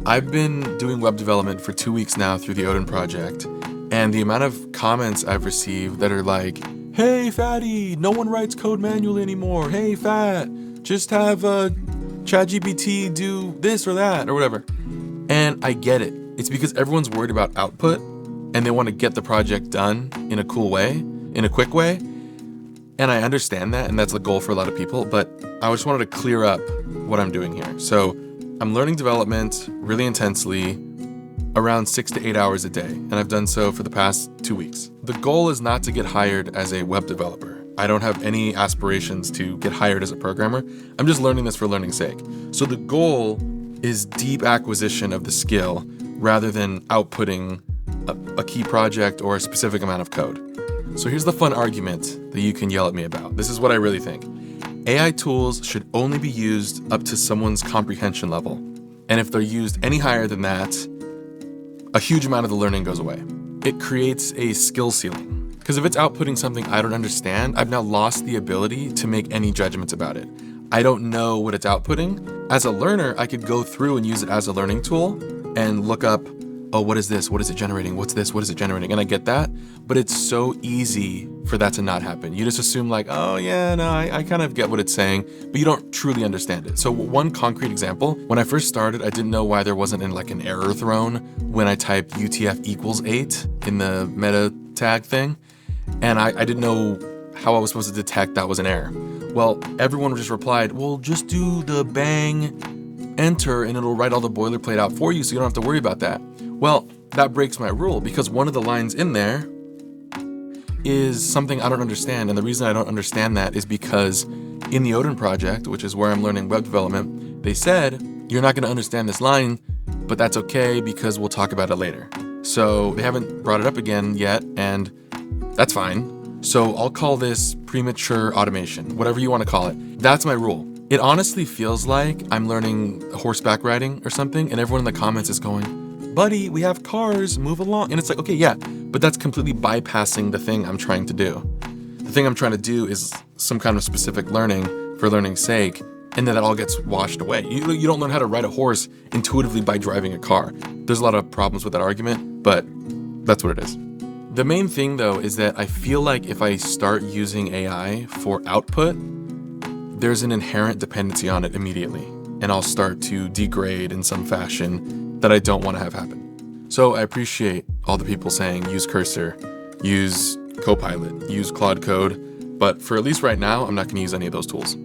I've been doing web development for 2 weeks now through the Odin project, and the amount of comments I've received that are like, "Hey, fatty, no one writes code manually anymore. Hey, fat, just have ChatGPT do this or that or whatever." And I get it. It's because everyone's worried about output, and they want to get the project done in a cool way, in a quick way. And I understand that, and that's the goal for a lot of people, but I just wanted to clear up what I'm doing here. So I'm learning development really intensely, around 6 to 8 hours a day, and I've done so for the past 2 weeks. The goal is not to get hired as a web developer. I don't have any aspirations to get hired as a programmer. I'm just learning this for learning's sake. So the goal is deep acquisition of the skill rather than outputting a key project or a specific amount of code. So here's the fun argument that you can yell at me about. This is what I really think. AI tools should only be used up to someone's comprehension level. And if they're used any higher than that, a huge amount of the learning goes away. It creates a skill ceiling. Because if it's outputting something I don't understand, I've now lost the ability to make any judgments about it. I don't know what it's outputting. As a learner, I could go through and use it as a learning tool and look up, oh, what is this? What is it generating? What's this? What is it generating? And I get that, but it's so easy for that to not happen. You just assume like, oh yeah, no, I kind of get what it's saying, but you don't truly understand it. So one concrete example, when I first started, I didn't know why there wasn't an error thrown when I typed UTF equals 8 in the meta tag thing. And I didn't know how I was supposed to detect that was an error. Well, everyone just replied, well, just do the bang enter and it'll write all the boilerplate out for you so you don't have to worry about that. Well, that breaks my rule because one of the lines in there is something I don't understand. And the reason I don't understand that is because in the Odin project, which is where I'm learning web development, they said, you're not going to understand this line, but that's okay because we'll talk about it later. So they haven't brought it up again yet, and that's fine. So I'll call this premature automation, whatever you want to call it. That's my rule. It honestly feels like I'm learning horseback riding or something, and everyone in the comments is going, buddy, we have cars, move along. And it's like, okay, yeah, but that's completely bypassing the thing I'm trying to do. The thing I'm trying to do is some kind of specific learning for learning's sake, and then that all gets washed away. You don't learn how to ride a horse intuitively by driving a car. There's a lot of problems with that argument, but that's what it is. The main thing though is that I feel like if I start using AI for output, there's an inherent dependency on it immediately, and I'll start to degrade in some fashion that I don't want to have happen. So I appreciate all the people saying use Cursor, use Copilot, use Claude Code, but for at least right now, I'm not going to use any of those tools.